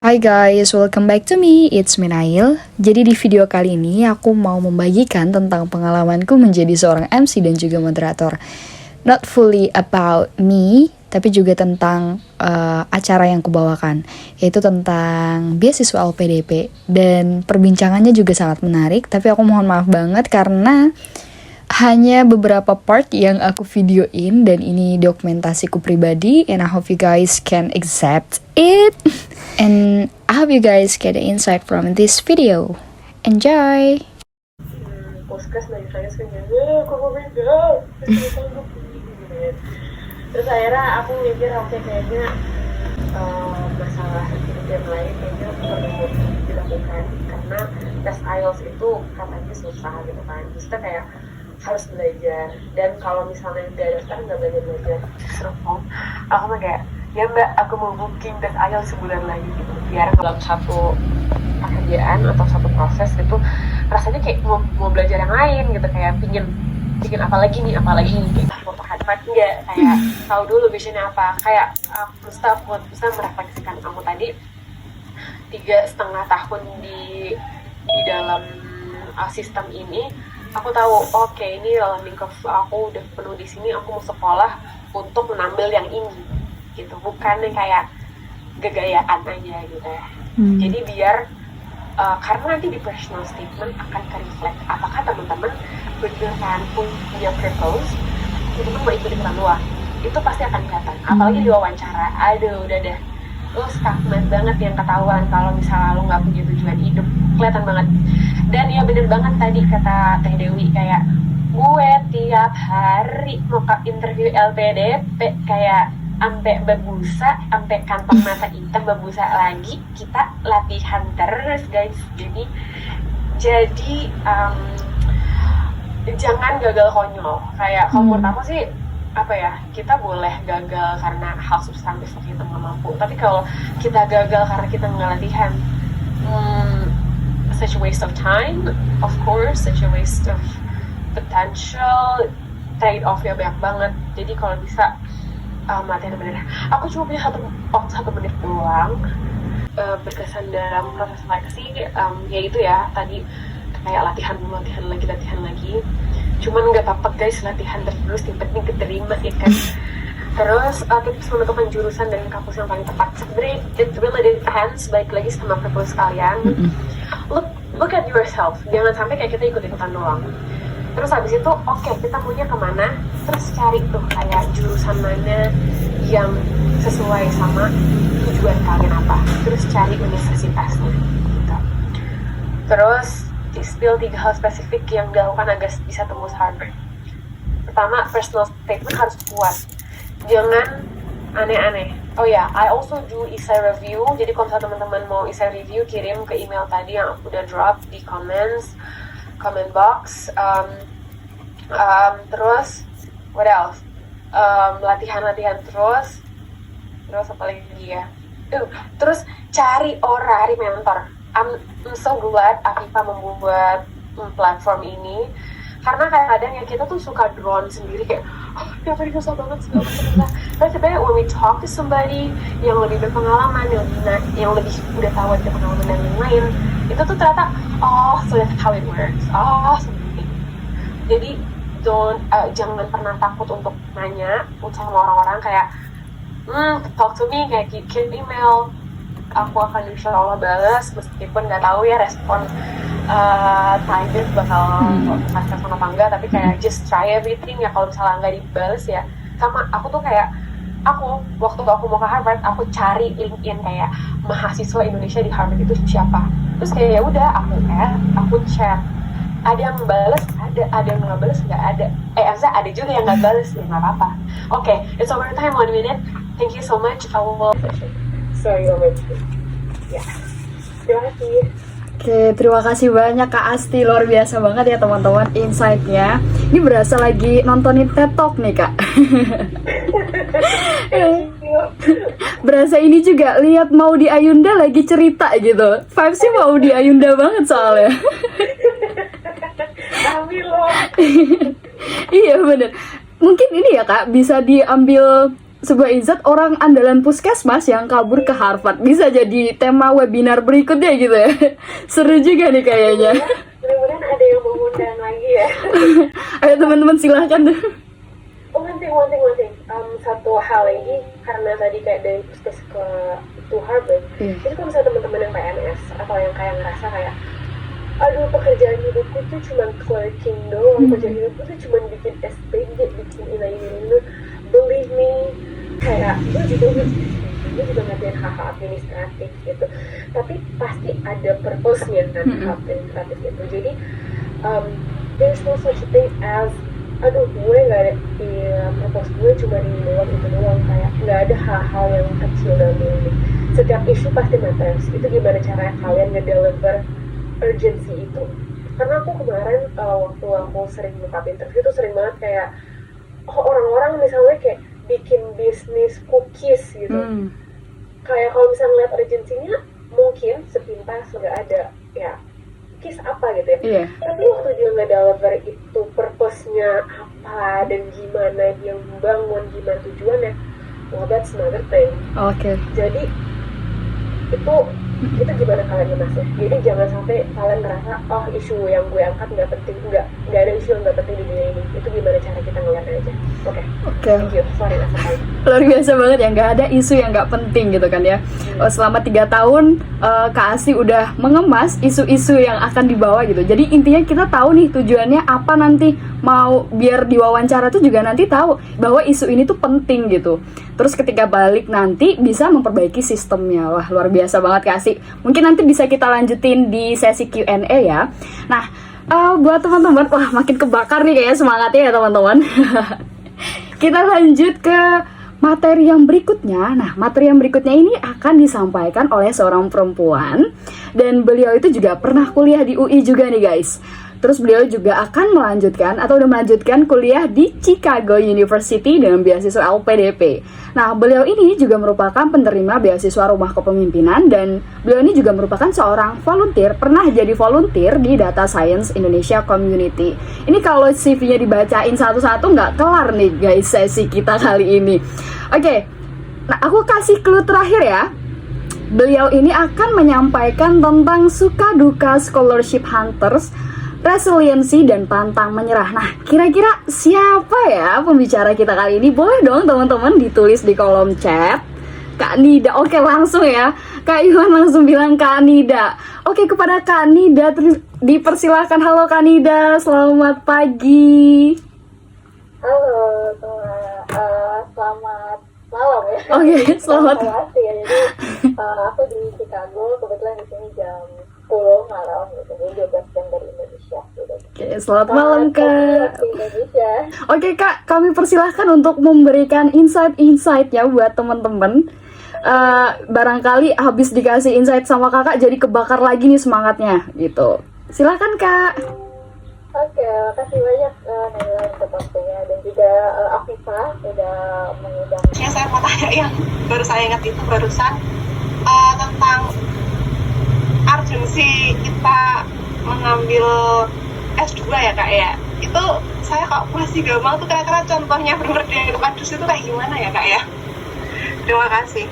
Hi guys, welcome back to me, it's Minail. Jadi di video kali ini aku mau membagikan tentang pengalamanku menjadi seorang MC dan juga moderator. Not fully about me, tapi juga tentang acara yang kubawakan, yaitu tentang beasiswa LPDP. Dan perbincangannya juga sangat menarik, tapi aku mohon maaf banget karena hanya beberapa part yang aku videoin dan ini dokumentasiku pribadi, and I hope you guys can accept it. And I hope you guys get the insight from this video. Enjoy! Podcast lagi saya sebenarnya kok beda. Terus akhirnya aku mikir oke kayaknya masalah hidup yang lain kayaknya perlu dilakukan karena tes IELTS itu katanya susah gitu kan. Terus kayak harus belajar, dan kalau misalnya nggak daftar nggak belajar serupong, aku mah kayak ya mbak aku mau booking tes IELTS sebulan lagi gitu, biar dalam satu pekerjaan atau satu proses gitu rasanya kayak mau belajar yang lain gitu, kayak pingin apa lagi nih gitu. Mau Harvard nggak, kayak tahu dulu visionnya apa, kayak aku bisa merefleksikan kamu tadi 3,5 tahun di dalam sistem ini. Aku tahu, oke, ini learning curve aku udah penuh di sini, aku mau sekolah untuk menambil yang ini, gitu. Bukan kayak gegayaan aja gitu ya. Jadi biar, karena nanti di personal statement akan ke-reflect apakah teman-teman beneran punya purpose untuk mau ikut ikutan luar. Itu pasti akan kelihatan. Apalagi di wawancara, aduh udah deh, lo stagnan banget yang ketahuan kalau misalnya lo nggak punya tujuan hidup, kelihatan banget. Dan ya bener banget tadi kata Teh Dewi, kayak gue tiap hari mau ke interview LPDP kayak ampe berbusa, ampe kantong mata hitam berbusa lagi, kita latihan terus guys. Jadi jangan gagal konyol. Kayak kalau menurut aku sih apa ya, kita boleh gagal karena hal substantif kita nggak mampu, tapi kalau kita gagal karena kita nggak latihan, such a waste of time, of course, such a waste of potential, trade off ya banyak banget. Jadi kalau bisa latihan bener. Aku cuma punya satu menit doang berkesan dalam proses seleksi, yaitu ya tadi kayak latihan lagi. Cuman nggak apa-apa guys, latihan terus, yang penting keterima ya kan. Terus tips menentukan jurusan dan kampus yang paling tepat. Sebenarnya it really depends, baik lagi sama purpose kalian. Look at yourself, jangan sampai kayak kita ikut-ikutan doang. Terus habis itu oke, kita maunya kemana, terus cari tuh kayak jurusan mana yang sesuai sama tujuan kalian apa, terus cari universitasnya gitu. Terus spill 3 hal spesifik yang dilakukan agar bisa tembus Harvard. Pertama, personal statement harus kuat, jangan aneh-aneh. Oh ya, I also do essay review. Jadi kalau misalnya teman-teman mau essay review, kirim ke email tadi yang aku udah drop di comment box. Terus what else? Latihan terus apa lagi ya? Terus cari mentor. I'm so glad Afifa membuat platform ini, karena kadang-kadang ya kita tuh suka drone sendiri kayak tiap hari susah banget segala macam. Tapi sebenarnya when we talk to somebody yang lebih berpengalaman, yang lebih udah tahu ada pengalaman dan lain-lain, itu tuh ternyata so that's how it works. Seperti itu. Jadi jangan pernah takut untuk nanya sama orang-orang kayak talk to me, kayak kirim email, aku akan insya Allah balas meskipun nggak tahu ya respon terakhir bakal respon apa enggak, tapi kayak just try everything ya. Kalau misalnya nggak dibales ya, sama aku tuh kayak waktu aku mau ke Harvard, aku cari LinkedIn kayak mahasiswa Indonesia di Harvard itu siapa, terus kayak ya udah aku chat, ada yang bales, ada yang nggak bales, nggak ada. Ada juga yang nggak bales, ya nggak apa-apa. Okay, it's over time, 1 minute. Thank you so much. I will. Sorry, over. Ya, terima kasih. Oke, terima kasih banyak Kak Asti, luar biasa banget ya teman-teman insight-nya. Ini berasa lagi nontonin TED Talk nih Kak. Berasa ini juga lihat Maudy Ayunda lagi cerita gitu. Vibes-nya Maudy Ayunda banget soalnya. Iya bener. Mungkin ini ya Kak, bisa diambil sebuah izat orang andalan puskesmas yang kabur ke Harvard. Bisa jadi tema webinar berikutnya gitu ya. Seru juga nih kayaknya. Mudah-mudahan ada yang mengundang lagi ya. Ayo teman-teman silahkan. Oh, one thing. Satu hal lagi, karena tadi kayak dari puskes ke Harvard, jadi kalau misalnya teman-teman yang PNS atau yang kayak ngerasa kayak, aduh pekerjaan hidupku tuh cuma clerking doang, pekerjaan hidupku tuh cuma bikin SPG, bikin ini, believe me, kayak gue juga ngerjain hal-hal administratif gitu, tapi pasti ada purpose-nya kan hal administratif itu. Jadi there's no such thing as aduh gue nggak ada purpose gue cuma di doang itu doang, kayak nggak ada hal-hal yang kecil dalam ini. Setiap isu pasti matters. Itu gimana caranya kalian ngedeliver urgency itu? Karena aku kemarin waktu aku sering buka interview tuh sering banget kayak orang-orang misalnya kayak bikin bisnis cookies gitu. Kayak kalau misalnya ngeliat urgensinya mungkin sepintas nggak ada ya cookies apa gitu ya. Tapi waktu dia ngedeliver itu purpose-nya apa dan gimana dia membangun, gimana tujuannya, well that's another thing. Jadi itu gimana kalian ngemasnya? Jadi jangan sampai kalian ngerasa oh isu yang gue angkat nggak penting, nggak ada isu yang nggak penting di dunia ini. Itu gimana cara kita ngeliatnya aja? Oke. Thank you. Sorry luar biasa banget ya, nggak ada isu yang nggak penting gitu kan ya. Selama 3 tahun Kak Asi udah mengemas isu-isu yang akan dibawa gitu. Jadi intinya kita tahu nih tujuannya apa, nanti mau biar diwawancara tuh juga nanti tahu bahwa isu ini tuh penting gitu. Terus ketika balik nanti bisa memperbaiki sistemnya. Wah luar biasa banget Kak Asi. Mungkin nanti bisa kita lanjutin di sesi Q&A ya. Nah buat teman-teman, wah makin kebakar nih kayaknya semangatnya ya teman-teman. Kita lanjut ke materi yang berikutnya. Nah, materi yang berikutnya ini akan disampaikan oleh seorang perempuan, dan beliau itu juga pernah kuliah di UI juga nih guys. Terus beliau juga akan melanjutkan atau udah melanjutkan kuliah di Chicago University dengan beasiswa LPDP. Nah, beliau ini juga merupakan penerima beasiswa Rumah Kepemimpinan, dan beliau ini juga merupakan seorang volunteer, pernah jadi volunteer di Data Science Indonesia Community. Ini kalau CV-nya dibacain satu-satu nggak kelar nih guys sesi kita kali ini. Oke, nah aku kasih clue terakhir ya. Beliau ini akan menyampaikan tentang suka duka scholarship hunters, resiliensi dan pantang menyerah. Nah, kira-kira siapa ya pembicara kita kali ini? Boleh dong teman-teman ditulis di kolom chat. Kak Nida, oke langsung ya. Kak Iwan langsung bilang Kak Nida. Oke, kepada Kak Nida dipersilahkan. Halo Kak Nida, selamat pagi. Halo, selamat malam ya. Oke, selamat. Jadi aku di Chicago, kebetulan di sini jam 10 malam gitu, jadi 12 jam dari Indonesia gitu. Oke, selamat malam Kak. Oke Kak, kami persilahkan untuk memberikan insight ya buat teman-teman. Barangkali habis dikasih insight sama kakak jadi kebakar lagi nih semangatnya gitu. Silakan Kak. Oke, makasih banyak Naila untuk waktunya, dan juga Afifah udah mengundang. Ya, saya mau tanya yang baru saya ingat itu barusan tentang urgensi kita mengambil S2 ya Kak ya. Itu saya kok masih gampang tuh, kira-kira contohnya bener-bener di depan dus itu kayak gimana ya Kak ya. Terima kasih.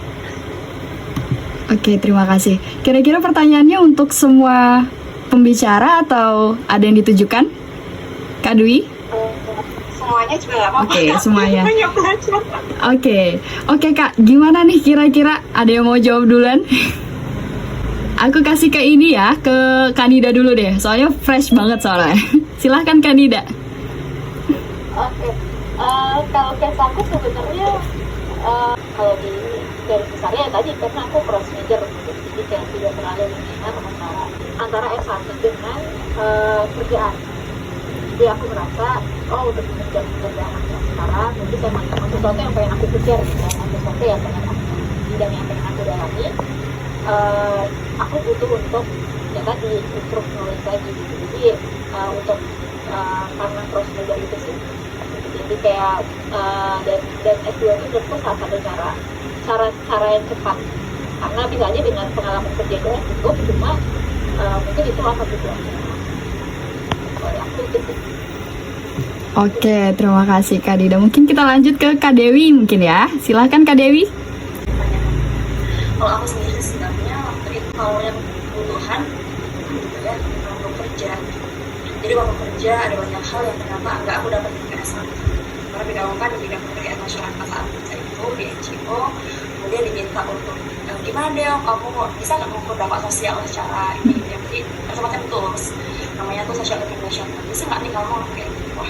Oke, terima kasih. Kira-kira pertanyaannya untuk semua pembicara atau ada yang ditujukan? Kak Dwi? Semuanya juga gak apa-apa. Oke, semuanya. Banyak belajar. Oke Kak, gimana nih kira-kira ada yang mau jawab duluan? Aku kasih ke ini ya, ke Kanida dulu deh, soalnya fresh banget soalnya. Silahkan Kanida. Oke, kalau case aku sebenarnya kalau di garis besarnya tadi, karena aku cross major gitu, jadi kayak tidak terlalu linear antara S1 dengan kerjaan. Jadi aku merasa, untuk mengejar pekerjaan aku sekarang, mungkin saya melakukan sesuatu yang pengen aku kejar, sesuatu yang pengen aku, bidang yang pengen aku dalami. Aku butuh untuk ya tadi improve knowledge lagi gitu. Jadi untuk karena cross major itu sih, jadi kayak dan S2 itu menurutku salah satu cara yang cepat, karena bisa aja dengan pengalaman kerja itu cukup, cuma mungkin itu salah satu cara. Kalau aku itu sih. Oke, terima kasih Kak Dida. Mungkin kita lanjut ke Kak Dewi mungkin ya. Silahkan Kak Dewi. Kalau aku sendiri sebenarnya waktu itu kalau yang kebutuhan gitu ya, waktu kerja. Jadi waktu kerja ada banyak hal yang kenapa nggak aku dapat di PSA. Karena bidang aku kan di bidang pemberdayaan masyarakat saat itu di NGO, kemudian diminta untuk gimana deh kamu bisa nggak mengukur dampak sosial secara ini ya, jadi semacam tools namanya tuh social integration. Bisa nggak nih kamu kayak wah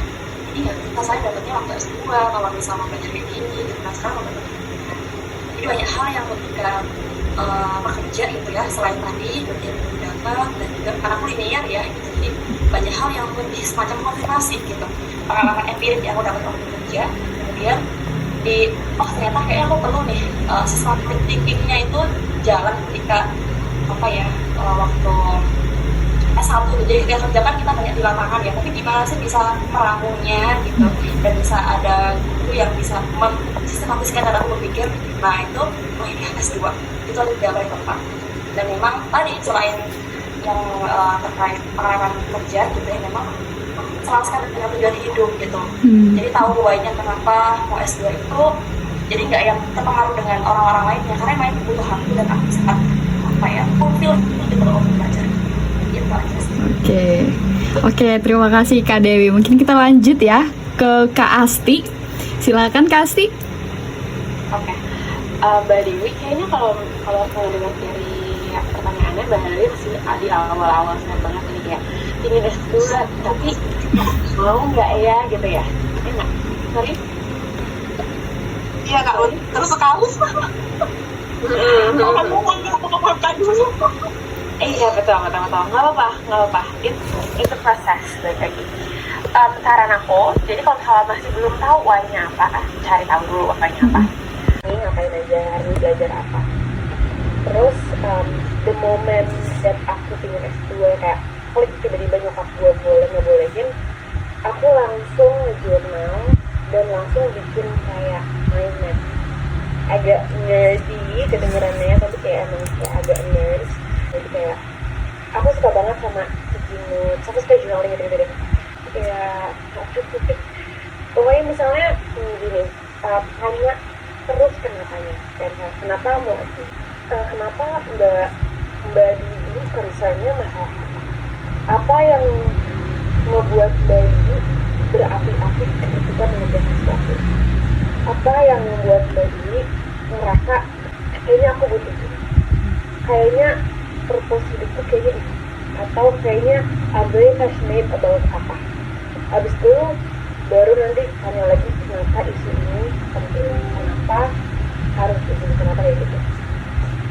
ini nggak kita saya dapatnya waktu S2 kalau misalnya belajar kayak gini gitu. Nah sekarang dapat jadi banyak hal yang ketika bekerja gitu ya, selain tadi bagian data dan juga karena aku linear ya gitu, jadi banyak hal yang lebih semacam konfirmasi gitu, pengalaman empirik yang aku dapat waktu kerja. Kemudian ternyata kayaknya aku perlu nih systematic thinkingnya itu jalan ketika waktu S1. Jadi ketika kerja kan kita banyak di lapangan ya, tapi gimana sih bisa meramunya gitu, dan bisa ada guru yang bisa mensistematiskan cara aku berpikir. Nah itu ini S2 itu yang paling tepat. Dan memang tadi selain yang terkait pengalaman kerja gitu ya, memang senang sekali dengan tujuan hidup gitu. Jadi tahu why-nya kenapa mau S2 itu, jadi nggak yang terpengaruh dengan orang-orang lainnya, karena main kebutuhanku dan aku sangat fulfill gitu loh untuk belajar. Gitu aja sih. Oke, terima kasih Kak Dewi. Mungkin kita lanjut ya ke Kak Asti. Silakan Kak Asti. Oke. Mbak Dewi, kayaknya kalau dengar dari pertanyaannya Mbak Dewi masih di awal-awal senang banget ini kayak ingin S2 tapi mau nggak ya gitu ya? Enak. Sorry. Iya kak, terus sekali. Kamu mau dulu. Iya betul. Nggak apa-apa. Itu proses lagi. Saran aku, jadi kalau misalnya masih belum tahu why-nya apa, cari tahu dulu why-nya apa. Ini ngapain aja, harus belajar apa. Terus the moment that aku pengen S2 kayak klik tiba-tiba nyokap gue ngebolehin, aku langsung jurnal dan langsung bikin kayak mind map. Agak nerdy kedengerannya, tapi kayak emang kayak agak nerds. Jadi kayak aku suka banget sama sticky notes, aku suka journaling gitu deh. Kayak pokoknya misalnya gini, tanya terus kenapanya, dan kenapa mau kenapa mbak Didi concernnya masalah apa yang membuat Mbak Didi berapi-api ketika mengejar sesuatu, apa yang membuat Mbak Didi merasa kayaknya aku butuh ini, kayaknya purpose hidupku kayaknya ini, atau kayaknya I'm very passionate about apa. Abis itu baru nanti tanya lagi kenapa isu ini penting, kenapa harus isu ini, kenapa kayak gitu.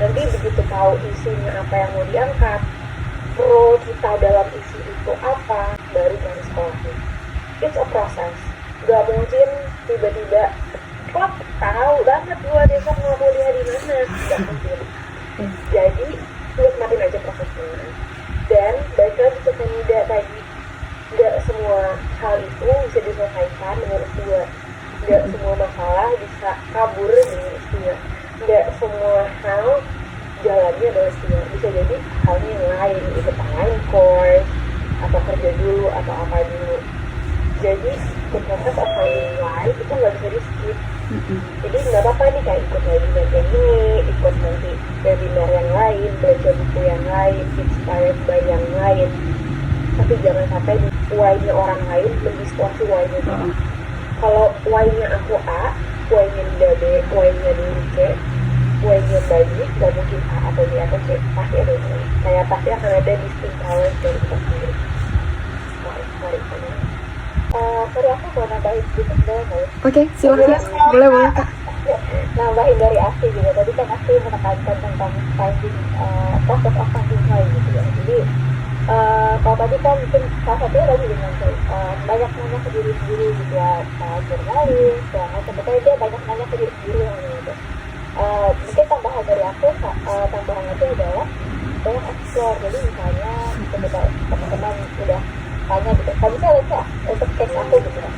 Nanti begitu tahu isunya apa yang mau diangkat, pro kita dalam isu itu apa, baru dari sekolahnya. It's a process. Gak mungkin tiba-tiba kok tahu banget gua besok mau kuliah di mana, gak mungkin. Jadi nikmatin aja prosesnya. Dan balik lagi ke Nida tadi, gak semua hal itu bisa diselesaikan dengan S2. Gak semua masalah bisa kabur dengan S2. Gak semua hal jalannya adalah S2. Bisa jadi halnya yang lain, ikut online course atau kerja dulu atau apa dulu. Jadi the process of finding life itu nggak bisa di skip. Jadi nggak apa-apa nih kayak ikut webinar yang ini, ikut nanti webinar yang lain, baca buku yang lain, inspired by yang lain. Tapi jangan sampai why-nya orang lain mendistorsi why-nya kita. Kalau why-nya aku A, why-nya Dinda B, why-nya Dinda C, why-nya Bagi, nggak mungkin A atau B atau C, pasti ada yang lain. Kayak pasti akan ada distinct powers dari kita sendiri. Sorry, aku mau nambahin sedikit boleh nggak ya? Oke, silakan. Boleh Kak. Nambahin dari Asti juga. Tadi kan Asti menekankan tentang finding process of finding why gitu ya. Jadi kalau tadi kan mungkin salah satunya lagi dengan banyak nanya ke diri sendiri gitu ya, jurnalis, dan sebetulnya dia banyak nanya ke diri sendiri yang gitu. Mungkin tambahan dari aku, tambahan itu adalah banyak explore. Jadi misalnya teman-teman udah tanya gitu, kalau misalnya untuk case aku gitu kan,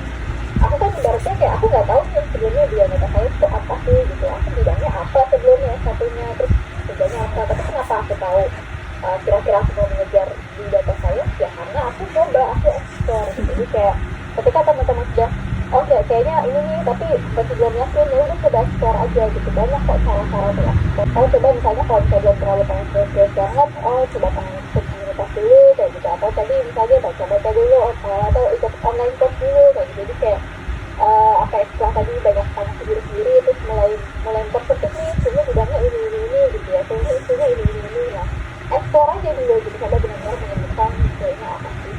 aku kan ibaratnya kayak aku nggak tahu yang sebelumnya dia data saya itu apa sih gitu, aku bidangnya apa sebelumnya satunya, terus kerjanya apa, tapi kenapa aku tahu kira-kira aku mau mengejar di data saya ya karena aku coba, aku explore gitu. Jadi kayak ketika teman-teman sudah oke, kayaknya ini nih tapi masih belum yakin, ya udah coba explore aja gitu. Banyak kok cara-cara untuk explore. Oh coba misalnya kalau misalnya belum terlalu pengen serius banget, oh coba pengen ikut komunitas dulu kayak gitu, atau tadi misalnya baca-baca dulu atau ikut online course dulu kayak gitu. Jadi kayak apa ya, setelah tadi banyak tanya sendiri-sendiri, terus mulai mempercepat nih sebenarnya bidangnya ini gitu ya, sebenarnya ini ya, explore aja dulu gitu, coba benar-benar menemukan kayaknya apa sih.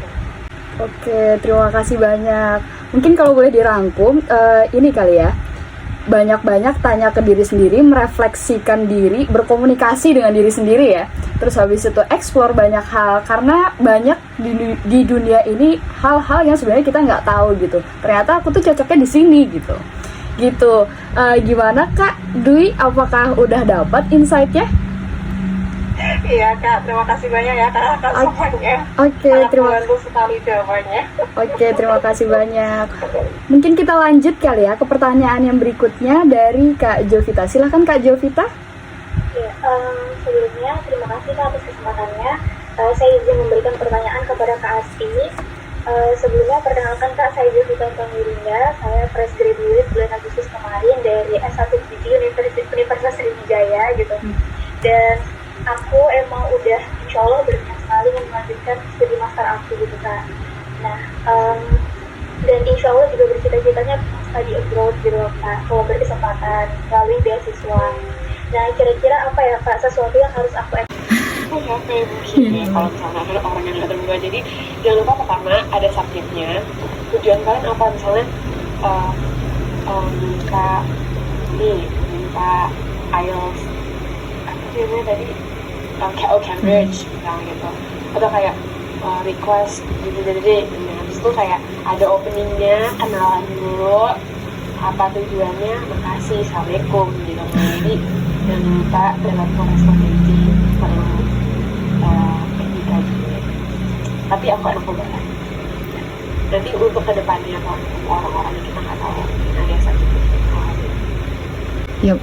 Oke, terima kasih banyak. Mungkin kalau boleh dirangkum, ini kali ya, banyak-banyak tanya ke diri sendiri, merefleksikan diri, berkomunikasi dengan diri sendiri ya. Terus habis itu explore banyak hal, karena banyak di dunia ini hal-hal yang sebenarnya kita nggak tahu gitu. Ternyata aku tuh cocoknya di sini gitu. Gimana Kak Dwi, apakah udah dapat insight-nya? Iya Kak, terima kasih banyak ya Kak semuanya. Oke, terima kasih sekali jawabannya. Oke, terima kasih banyak. Mungkin kita lanjut kali ya ke pertanyaan yang berikutnya dari Kak Jovita. Silahkan Kak Jovita. Ya, sebelumnya terima kasih Kak atas kesempatannya. Saya izin memberikan pertanyaan kepada Kak Asti. Sebelumnya perkenalkan Kak, saya Jovita Tangirinda. Saya fresh graduate bulan Agustus kemarin dari S1 PG Universitas Sriwijaya gitu. Dan aku emang udah insya Allah berniat sekali melanjutkan studi master aku gitu Kak. Nah, dan insya Allah juga bercita-citanya study abroad gitu Kak, kalau berkesempatan melalui beasiswa. Nah, kira-kira apa ya Kak sesuatu yang harus aku Kalau misalnya ada orang yang datang juga, jadi jangan lupa pertama ada subjeknya, tujuan kalian apa, misalnya minta IELTS apa sih namanya tadi, Cambridge misalnya gitu, atau kayak request gitu. Nah, habis itu kayak ada openingnya, kenalan dulu apa tujuannya, makasih, assalamualaikum gitu. Jadi jangan lupa dalam korespondensi perlu etika juga. Tapi aku ada perubahan. Nanti untuk kedepannya kalau orang-orang yang kita nggak tahu, ada satu Yup.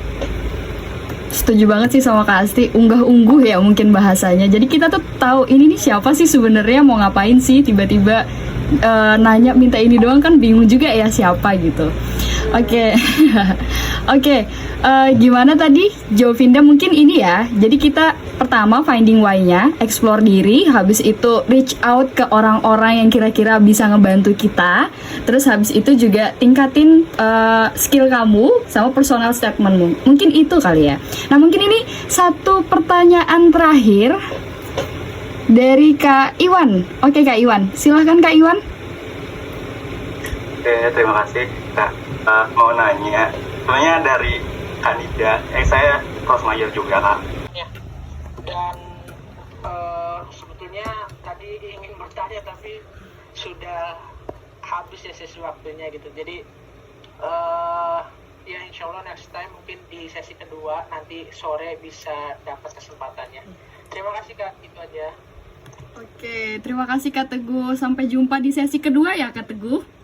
Setuju banget sih sama Kak Asti, unggah-ungguh ya mungkin bahasanya. Jadi kita tuh tahu ini nih siapa sih sebenarnya, mau ngapain sih, tiba-tiba nanya minta ini doang kan bingung juga ya siapa gitu. Oke. Oke, gimana tadi Jovinda, mungkin ini ya. Jadi kita pertama finding why-nya, explore diri, habis itu reach out ke orang-orang yang kira-kira bisa ngebantu kita. Terus habis itu juga tingkatin skill kamu sama personal statementmu. Mungkin itu kali ya. Nah, mungkin ini satu pertanyaan terakhir dari Kak Iwan. Oke Kak Iwan, silahkan Kak Iwan. Oke, terima kasih Kak. Mau nanya, sebenarnya dari Kanida, saya cross major juga Kak. Ya. Dan sebetulnya tadi ingin bertanya tapi sudah habis ya sesi waktunya gitu. Jadi ya insya Allah next time mungkin di sesi kedua nanti sore bisa dapat kesempatannya. Terima kasih Kak, itu aja. Oke, terima kasih Kak Teguh. Sampai jumpa di sesi kedua ya Kak Teguh.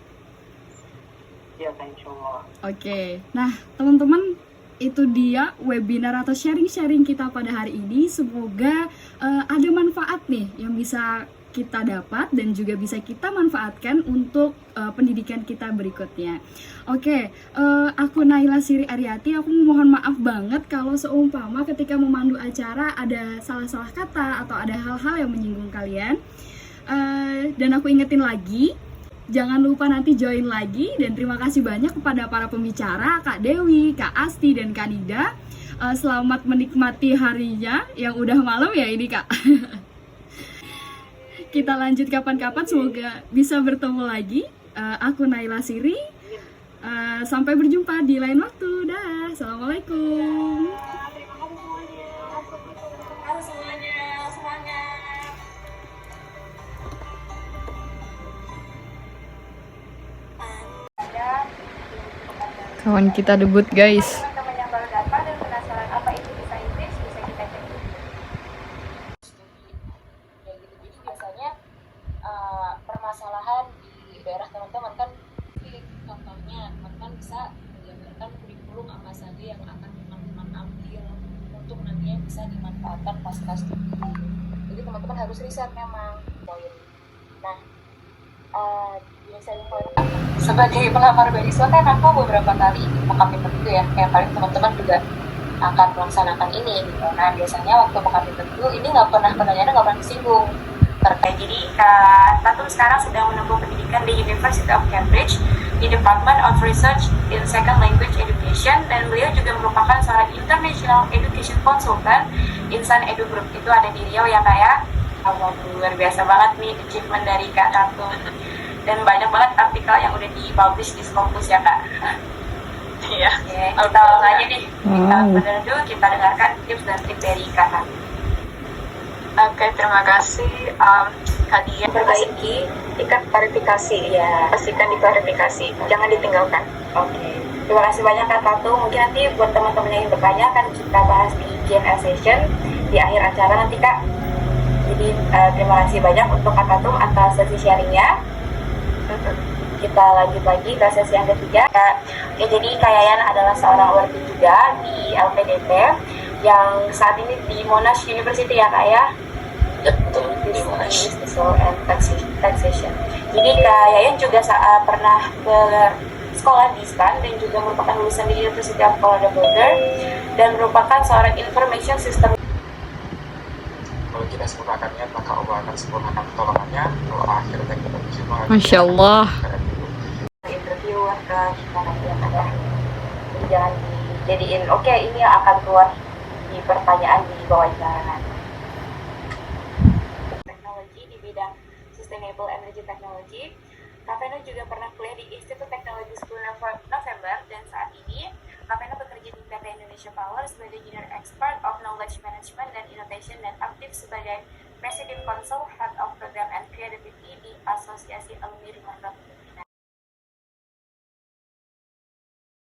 Ya Kak, insya Allah. Oke, nah teman-teman, itu dia webinar atau sharing-sharing kita pada hari ini. Semoga ada manfaat nih yang bisa kita dapat dan juga bisa kita manfaatkan untuk pendidikan kita berikutnya. Oke, aku Naila Siri Aryati. Aku mohon maaf banget kalau seumpama ketika memandu acara ada salah-salah kata atau ada hal-hal yang menyinggung kalian. Dan aku ingetin lagi, jangan lupa nanti join lagi. Dan terima kasih banyak kepada para pembicara, Kak Dewi, Kak Asti, dan Kak Nida. Selamat menikmati harinya yang udah malam ya ini Kak. Kita lanjut kapan-kapan, semoga bisa bertemu lagi. Aku Naila Siri. Sampai berjumpa di lain waktu. Dah, assalamualaikum. Kawan kita debut guys. teman-teman yang baru datang dan penasaran apa itu desain Inggris, bisa kita cek. Kayak gitu. Jadi biasanya permasalahan di daerah teman-teman kan, contohnya teman-teman bisa menggambarkan kurikulum apa saja yang akan teman-teman ambil untuk nantinya bisa dimanfaatkan pasca studi. Jadi teman-teman harus riset memang poin. Nah, Gini selling point Sebagai pelamar beasiswa kan aku beberapa kali buka pintu itu ya, kayak paling teman-teman juga akan melaksanakan ini gitu. Nah biasanya waktu buka pintu itu ini nggak pernah pertanyaannya nggak pernah disinggung terkait. Jadi Kak Tatum sekarang sedang menempuh pendidikan di University of Cambridge di Department of Research in Second Language Education, dan beliau juga merupakan seorang International Education Consultant Insan Edu Group. Itu ada di Riau ya Kak ya. Luar biasa banget nih achievement dari Kak Tatum, dan banyak banget artikel yang udah dipublish di Scopus ya Kak. Iya. Kita langsung aja nih. Kita dulu kita dengarkan tips dan trik dari Kak Tatum. Oke, terima kasih Kak Dia. Perbaiki tingkat klarifikasi. Ya, pastikan diklarifikasi, jangan ditinggalkan. Oke. Terima kasih banyak Kak Tatum. Mungkin nanti buat teman-teman yang ingin bertanya akan kita bahas di Q&A session di akhir acara nanti Kak. Jadi terima kasih banyak untuk Kak Tatum atas sesi sharingnya. Kita lanjut lagi ke sesi yang ketiga. Oke, jadi Kak Yayan adalah seorang working juga di LPDP yang saat ini di Monash University ya Kak ya. Betul, di Monash. And Taxation. Jadi Kak Yayan juga pernah ke sekolah di STAN dan juga merupakan lulusan di University of Colorado Boulder dan merupakan seorang information system. Kalau kita sempurnakan niat, maka Allah akan sempurnakan pertolongannya. Kalau akhir dan kita berjumpa, Masya Allah. Interviewer ke kita nanti ya Kak ya. Jadi jangan dijadiin oke, ini yang akan keluar di pertanyaan di wawancara. Teknologi di bidang Sustainable Energy Technology. Kak Veno juga pernah kuliah di Institut Teknologi 10 November dan saat ini Kak Veno bekerja di PT Indonesia Power sebagai Junior Expert of Knowledge Management dan Innovation dan aktif sebagai President Council Head of Program and Creativity di Asosiasi Alumni Rumah Bapak.